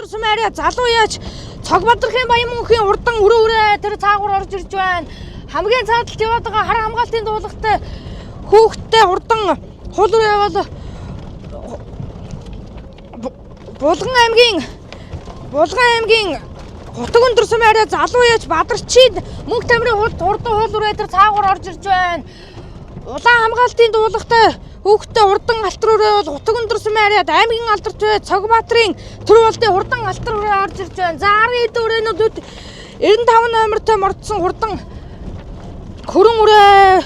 сумын арья залуу яаж Цогбадрахын Баянмөнхийн урдан өрөөрэ тэр цаагуур орж ирж байна. Хамгийн цаадалд яваад байгаа хар хамгаалтын дуулахтай хүүхдтэй урдан хуулуур яваад Булган аймгийн Хотог өндөр сумын арья залуу яаж Бадарчид Мөнх тамирын урдан хуулуур тэр цаагуур орж ирж байна. Улаан хамгаалтын дуулахтай хүүхдтэй урдан алтруурээ бол Хотог өндөр сумын арьяд аймгийн алдарт бай Цогбаатарын төр болдын урдан алтруурээ орж ирж байна. За 10 өрөөнүүд 95 номертой мордсон урдан хөрөн үрээ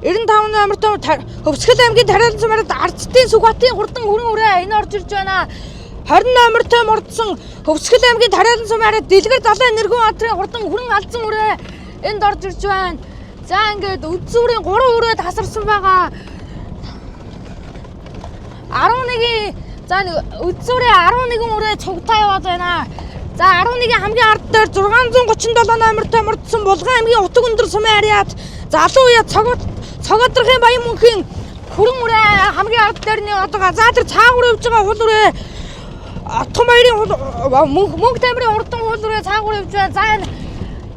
95 номертой Хөвсгөл аймгийн Тариалан сумын Ардчдын Сүгбатын урдан хөрөн үрээ энэ орж ирж байна. 20 номертой мордсон Хөвсгөл аймгийн Тариалан сумын Дэлгэр Далайн Нэргэн Баатрын урдан хөрөн алзан үрээ энд орж ирж байна. За ингээд Үдсүүрийн 3 үрээ тасарсан байгаа. 11 за Үдсүүрийн 11 үрээ цугтаа яваад байна. За 11-ийн хамгийн ард дээр 637 номертой мордсон Булган аймгийн Хотог өндөр сумын арьяд залуу яа Цогбадрахын Баянмөнхийн хөрөн үрээ хамгийн ард дээр нь одоо за тэр цаагуур явж байгаа хул үрээ Отгон баярын Мөнх тамирын урдан хул үрээ цаагуур явж байна. За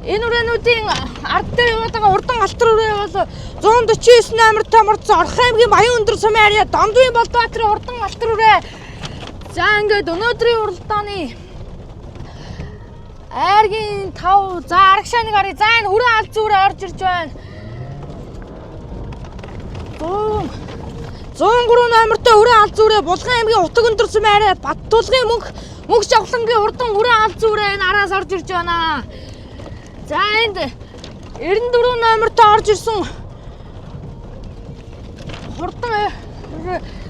энэ үрээнүүдийн ард дээр яваад байгаа урдан алтар үрээ бол 149 номертой мордсон Орхон аймгийн Баян өндөр сумын арья Домдын Болдбаатрын урдан алтар үрээ. За ингээд өнөөдрийн уралдааны айргийн 5 за арагшаа нэг харъя. За энэ хүрээ алз үрээ орж ирж байна. 103 номертой хүрээ алз үрээ Булган аймгийн Хотог өндөр сумын арья Баттулгын Мөнх жавхлангийн урдан хүрээ алз үрээ энэ араас орж ирж байна. За энд 94 номертой орж ирсэн хурдан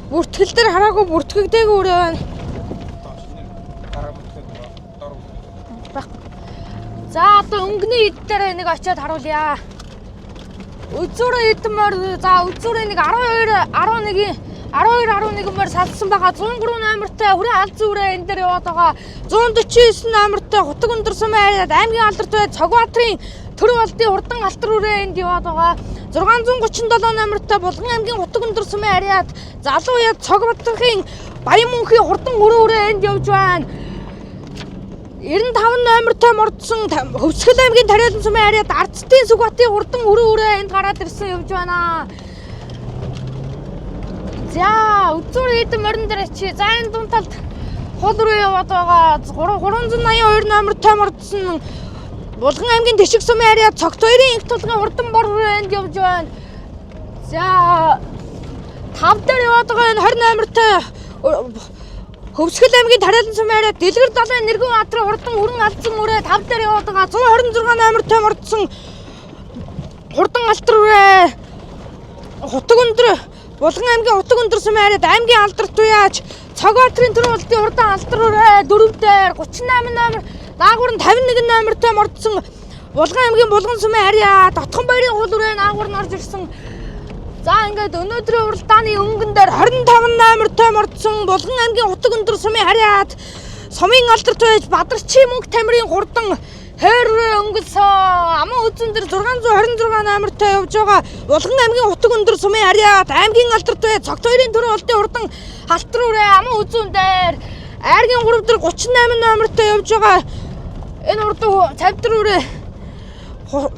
бүртгэл дээр хараагүй бүртгэгдээгүй үрээ байна. За одоо өнгөний эд дээр нэг очиод харуулъя. Үдсүүрийн эдмээр за Үдсүүрийн нэг 12-11-ээр салсан байгаа 103 номертой хүрээ алз үрээ энэ дээр яваад байгаа. 149 номертой Хотог өндөр сумын арьяд аймгийн алдарт бай Цогбаатарын төр болдын урдан алтар үрээ энд яваад байгаа. 637 номертой Булган аймгийн Хотог өндөр сумын арьяд залуу яа Цогбадрахын Баянмөнхийн урдан өрөө үрээ энд явж байна. 95 номертой мордсон Хөвсгөл аймгийн Тариалан сумын арьяд Ардчдын Сүгбатын урдан өрөө үрээ энд гараад ирсэн явж байна. За Үдсүүрийн эдэн морин дээр чи за энэ дунд талд хул руу яваад байгаа 382 номертой мордсон Булган аймгийн Тишиг сумын арья Цогтойрын их тулгын урдан бор руу энд явж байна. За 5 дээр яваад байгаа энэ 20 номертой Хөвсгөл аймгийн Тариалан сумын арья Дэлгэр Далайн Нэргэн Баатрын урдан хөрөн алзан үрээ 5 дээр яваад байгаа 126 номертой мордсон хурдан алтар үрээ Хотог өндөр Булган аймгийн Хотог өндөр сумын арьяд аймгийн алдарт уяаж Цогбаатарын төр болдын урдан алтар үрээ 4 дээр 38 номер наагур нь 51 номертой мордсон Булган аймгийн Булган сумын арья Отгон баярын хул үрээ наагур нь орж ирсэн. За ингээд өнөөдрийн уралдааны өнгөн дээр 25 номертой мордсон Булган аймгийн Хотог өндөр сумын арьяд сумын алдарт байж Бадарчийн Мөнх тамирын хурдан хойр өнгөлсөн аман үзэн дээр 626 номертой явж байгаа Булган аймгийн Хотог өндөр сумын арьяд аймгийн алдарт бай Цогтойрын төр болдын урдан алтар үрээ аман үзэн дээр айргийн 3 дээр 38 номертой явж байгаа энэ урдан цавдар үрээ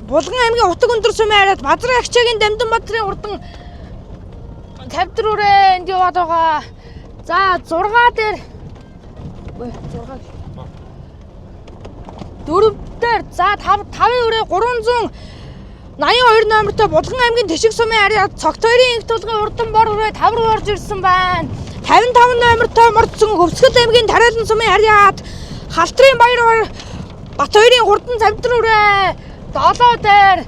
Булган аймгийн Хотог өндөр сумын арьяд Бадрын Агчаагийн Дамдан Баатрын урдан цавдар үрээ энд яваад байгаа. За 6 дээр 4 дээр за 5 өрөө 382 номертой Булган аймгийн Тишиг сумын арьяд Цогтойрын их тулгын урдан бор үрээ 5 руу орж ирсэн байна. 55 номертой мордсон Хөвсгөл аймгийн Тариалан сумын арьяд Халтрын баяр Батбаярын хурдан цавдар үрээ 7 дээр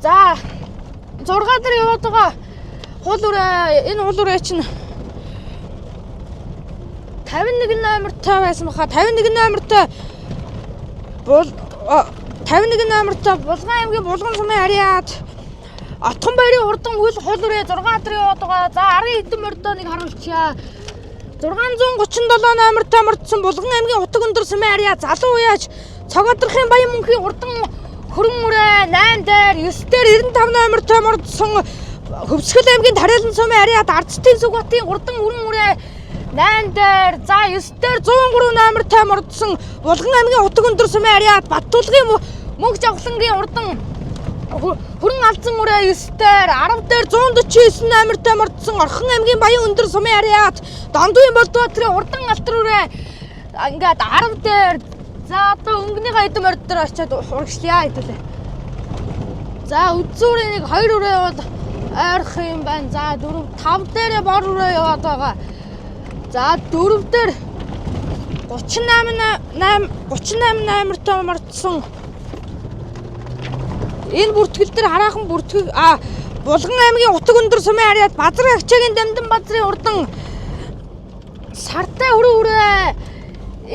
за 6 дээр яваад байгаа хул үрээ энэ хул үрээ чинь 51 номертой байсан баха 51 номертой 51 номертой Булган аймгийн Булган сумын арьяд Отгон баярын урдан хул үрээ 6 дээр яваад байгаа. За 10 хэдэн мордоныг харуулчихъя. 637 номертой мордсон Булган аймгийн Хотог өндөр сумын арья залуу уяаж Цогбадрахын Баянмөнхийн урдан хөрөн үрээ 8 дээр 9 дээр 95 номертой мордсон Хөвсгөл аймгийн Тариалан сумын арьяд Ардчдын Сүгбатын урдан хөрөн үрээ 8 дээр за 9 дээр 103 номертай мордсон Булган аймгийн Утаг өндөр сумын ариад Баттулгын мөнх жавхлангийн урдан хүрэн алдсан үрээ 9 дээр 10 дээр 149 номертай мордсон Орхон аймгийн Баян өндөр сумын ариад Дондуугийн Болдбаатрын урдан алтар үрээ ингээд 10 дээр за одоо өнгөний эдэм орд дээр очиад урагшлая хэдүүлээ. За үзүүрийн нэг 2 үрээ яваад ойрох юм байна. За 4 5 дээр бор үрээ яваад байгаа. За 4 дээр 38 номертой мордсон энэ бүртгэл дээр хараахан бүртгэл Булган аймгийн Утаг өндөр сумын ариад Базар Агчаагийн Дамдан базрын урдан сартай хүрээ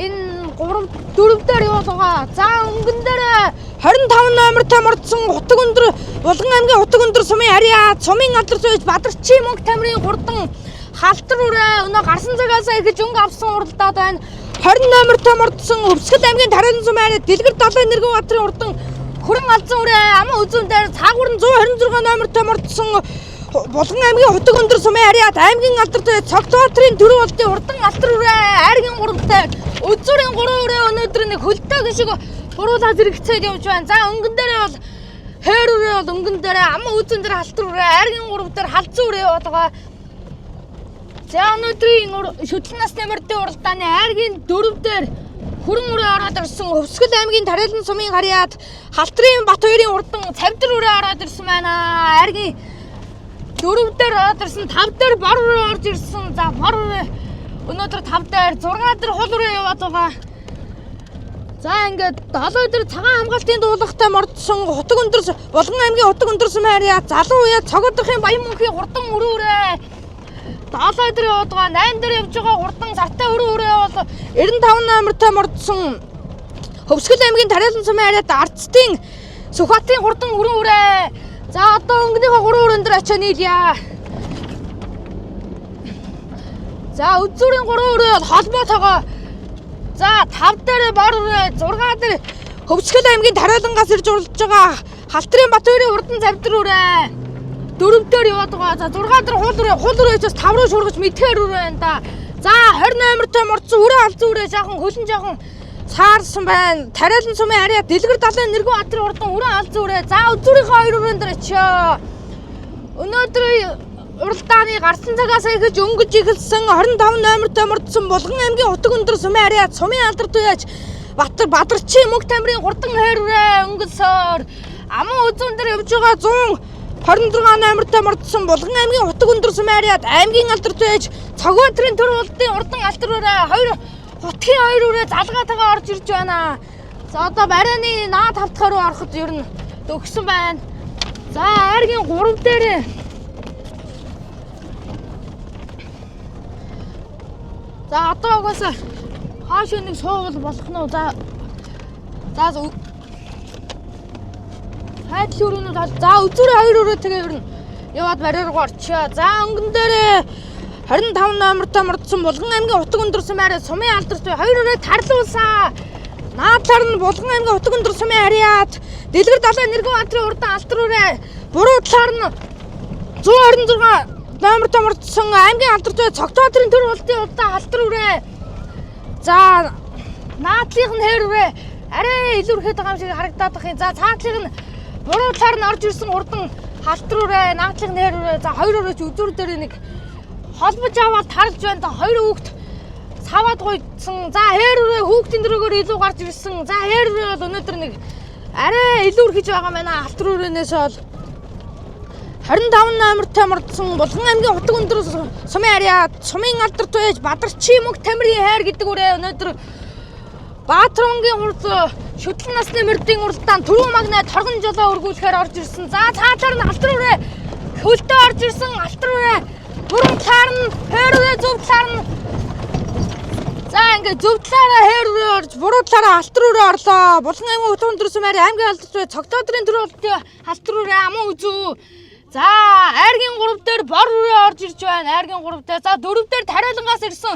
энэ 4 дээр яваад байгаа. За өнгөн дээр 25 номертой мордсон Утаг өндөр Булган аймгийн Утаг өндөр сумын ариад сумын алдар зүйж Бадарчин мөнх тамирын хурдан халтар үрээ өнөө гарсан цагаас эргэж өнгө авсан уралдаад байна. 20 номертой мордсон Өвсгөл аймгийн Тариалан сумын ариад Дэлгэр Далайн Нэргэн баатрын урдан хүрэн алдсан үрээ аман үзүүн дээр цаагуурн 126 номертой мордсон Булган аймгийн Утаг өндөр сумын ариад аймгийн алдар дээр Цогтбаатрын дөрөв болдын урдан алтар үрээ айргийн 3 дээр үзүүрийн 3 үрээ өнөөдөр нэг хөлтэй гişиг буруулаад зэрэгцээд явж байна. За өнгөн дээр бол хээр үрээ бол өнгөн дээр аман үзүүн дээр алтар үрээ айргийн 3 дээр халзан үрээ яваад байгаа. За өнөөдрийн шүтлэн насны мордын уралдааны айргийн 4 дээр хүрэн үрээ ороод ирсэн Өвсгөл аймгийн Тариалан сумын харьяад Халтрын Бат хоёрын урдан Цавдар үрээ ороод ирсэн байна. Айргийн 4 дээр ороод ирсэн 5 дээр бор үрээ орж ирсэн. За бор үрээ өнөөдөр 5 дээр 6 дээр хул үрээ яваад байгаа. За ингээд 7 дээр цагаан хамгаалтын дуулахтай мордсон Утаг өндөр Булган аймгийн Утаг өндөр сумын харьяад залуу уяа Цогодрохын Баян мөнхийн хурдан үрээ 7 дээр яваад байгаа. 8 дээр явж байгаа хурдан сартай үрээ бол 95 номертой мордсон Өвсгөл аймгийн Тариалан сумын харьяад Ардцтын Сүхбаатарын хурдан үрээ. За одоо өнгөнийхөө 3 өрөөнд дээр очиж нийлье. За үзүүрийн 3 өрөө бол холбоотойгоо. За 5 дээр бор үрээ, 6 дээр Өвсгөл аймгийн Тариалангаас ирж уралж байгаа Халтрын Бат хоёрын урдан Цавдар үрээ. 4 дээр яваад байгаа. За 6 дээр хул үрээч бас 5 руу шургаж мэдхээр үрээ байна да. За 20 номертой мордсон үрээ алзан үрээ хөлн саарсан байна. Тариалан сумын харьяад Дэлгэр Далайн Нэргэн баатрын урдан үрээ алзан үрээ. За үзүүрийнхээ 2 өрөөнд дээр очиё. Өнөөдрийн уралдааны гарсан цагаас эхэлж өнгөж эхэлсэн 25 номертой мордсон Булган аймгийн Утаг өндөр сумын харьяад сумын алдар туяаж Бадарчин мөнх тамирын хурдан хээр үрээ өнгөлсөөр аман үзүүн дээр явж байгаа 126 номертой мордсон Булган аймгийн Утаг өндөр сумын харьяад аймгийн алдар туяаж Цогбаатрын төр болдын урдан алтар үрээ 2 Хотгийн 2 үрээ залгаатайгаа орж ирж байна. За одоо барайны наа тавтахаар руу ороход ер нь төгсөн байна. За айргийн 3 дээр за одоо угаасаа хааш нэг суувал болох нь уу. За хайдл өрөөнүүд за үзүүрээ 2 өрөө тэгээ ер нь яваад барай руу орчоо. За өнгөн дээр 25 номертой мордсон Булган аймгийн Утаг өндөр сумын харьяад сумын алдарт 2 өрөө тарлуулсан. Наадлаар нь Булган аймгийн Утаг өндөр сумын харьяад Дэлгэр Далайн Нэргэн баатрын урдан алтар үрээ. Буруу талаар нь 126 номертой мордсон аймгийн алдарт Цогтбаатрын төр болдын урдан алтар үрээ. За наадлынх нь хээр үрээ. Арай илүү ихэд байгаа юм шиг харагдаад байна. За цаатлыг нь буруу талаар нь орж ирсэн урдан алтар үрээ. Наадлынх нь хээр үрээ. За 2 өрөөч үзүүр дээр нэг холбож аваад тарж байна. 2 хүүхд саваад гойдсон. За хээр үрээ хүүхдийн дөрөөгөр илүү гарч ирсэн. За хээр үрээ бол өнөөдөр нэг арай илүү өрхөж байгаа байна. Алтар үрээнээс бол 25 номертой мордсон Булган аймгийн Утаг өндөр сумын харьяад сумын алдар туяаж Бадарчин мөнх тамирын хайр гэдэг үрээ өнөөдөр Баатармангийн хурд шүтлэн насны мордын уралдаан түрүү магнаа торгон жолоо өргүүлэхээр орж ирсэн. За цаатаар нь алтар үрээ хөлтөө орж ирсэн алтар үрээ. Бүрэн талаар нь хээр үрээ зөв талаар нь за ингээд зөв талаараа хээр үрээ орж буруу талаараа алтар үрээ орлоо. Булган аймгийн Утаг өндөр сумын харьяад аймгийн алдар туяаж Цогтбаатрын төр болдын алтар үрээ аман үзүү. За айргийн 3 дээр бор үрээ орж ирж байна. Айргийн 3 дээр. За 4 дээр Тариалангаас ирсэн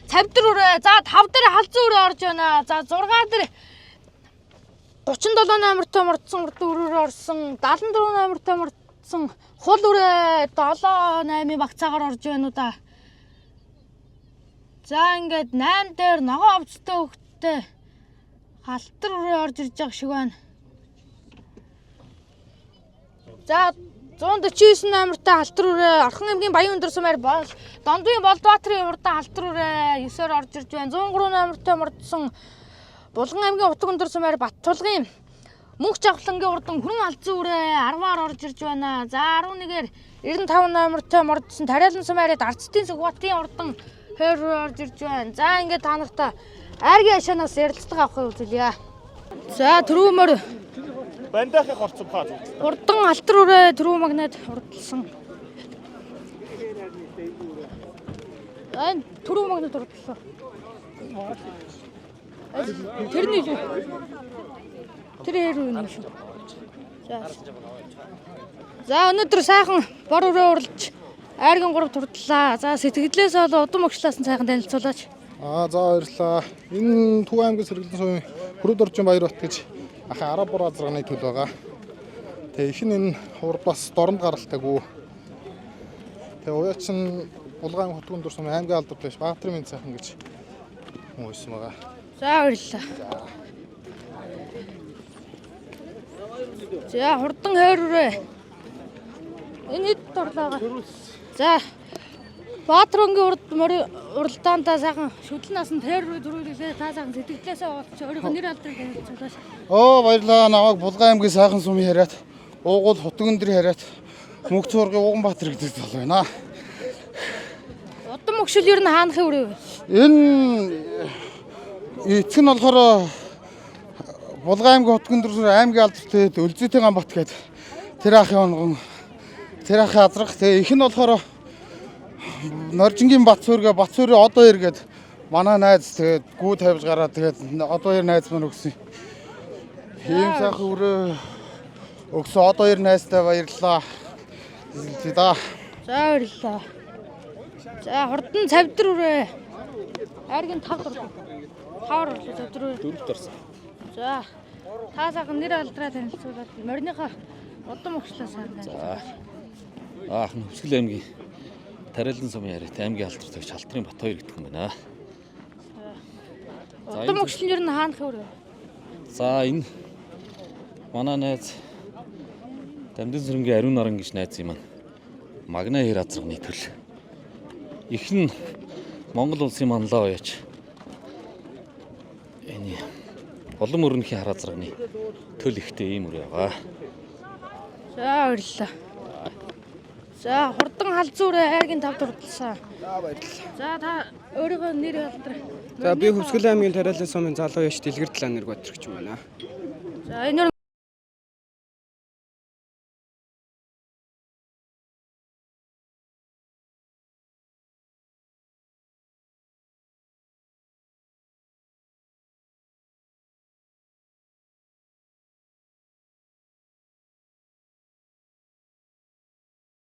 Цавдар үрээ. За 5 дээр халзан үрээ орж байна. За 6 дээр 37 номертой мордсон үрээ орсон. 74 номертой мордсон хул үрээ 7-8 багцаагаар орж байна уу да. За ингээд 8 дээр ногоо овцтой хөвгттэй халтар үрээ орж ирж байгаа шиг байна. За 149 номертой халтар үрээ Орхон аймгийн Баян Өндөр сумаар Дондын Болдбаатарын урдаа халтар үрээ 9-оор орж ирж байна. 103 номертой мордсон Булган аймгийн Утаг Өндөр сумаар Баттулгын Мөнх Жавхлангийн урдан Хүрэн Алзан үрээ 10-аар орж ирж байна. За 11-ээр 95 номертой мордсон Тариалан сумаар Дарцтын Сүгбатын урдан хойр орж ирж байна. За ингээд та нартай айргийн ашаанаас ярилцлага авахыг үзүүлье. За түрүүмөр Бандахыг хорцсон баа. урдан алтар үрээ түрүү магнад урдсан. Түрүү магнад урдсан. Тэрний л тэр хэрүү юм шүү. За өнөөдөр сайхан бор өрөө урлж айргийн 3 турдлаа. За сэтгэлдээс бол удам өгчлөөсөн сайхан танилцуулаач. За баярлалаа. Энэ Төв аймгийн Сэргэлэн сумын Хүрээд орчин Баярбат гэж ахын араб бур азарганы төл байгаа. Тэгээ их нь энэ урдаас дорнд гаралтайгүй. Тэгээ уяач нь Булган Утаг Өндөр сумын аймгийн алдар дэш Баатарын минь сайхан гэж хүн байсан байгаа. За баярлалаа. За хурдан хойр үрээ. Энэ хэд дурлаагаа. За Баатарынгийн уралдаандаа сайхан шүдлэн насанд хойр төрүүлээ та сайхан сэтгэлдээсээ уулч өөрийнхөө нэр алдрыг танилцуулаач. Баярлалаа. Намайг Булган аймгийн сайхан сумын хараад уугуул Утаг Өндрийн хараад Мөнх цуургийн Уганбаатар гэдэг тал байна. Удам өгшил ер нь хаанахын үрээ вэ? Энэ эцэг нь болохоор Булган аймгийн Утаг Өндөр сумын аймгийн алдартай Өлзөйтэй Ганбат гэдэг тэр ахын онгон тэр ахын азрах. Тэгээ их нь болохоор Норжингийн Батцуурга Батцуурын од хоёр гээд манай найз тэгээд гүү тавьж гараад тэгээд од хоёр найз маань өгсөн. Ийм сайхан өрөө өгсөн од хоёр найзтай баярлалаа. За баярлалаа. За хурдан цавдар үрээ. Айргийн 5 дурлаа. 5 орлоо цавдар үрээ. 4 дорсон. За та сайхан нэр алдраа танилцуулаад мориныхоо удам өгчлөө сайн. Аахан Хөвсгөл аймгийн Тариалан сумын яриат аймгийн алдар төгч Халтрын Бат хоёр гэдэг юм байна. Удам өгшил ер нь хаанахын үрээ. За энэ манай найз Дамдын сүрэнгийн Ариун Наран гэж найз юм аа. Магна хэр азарганы төл. Их нь Монгол улсын манлаа уяач. Энэ улам өрнөхийн хар азарганы төл ихтэй ийм үр байгаа. За баярлалаа. За хурдан халзан үрээ айргийн 5 дурдлаа. За баярлалаа. За та өөрийнхөө нэр алдраа. За би Хөвсгөл аймгийн Тариалан сумын залуу яш Дэлгэр Далаа нэр Батэрч юм байна. За энэ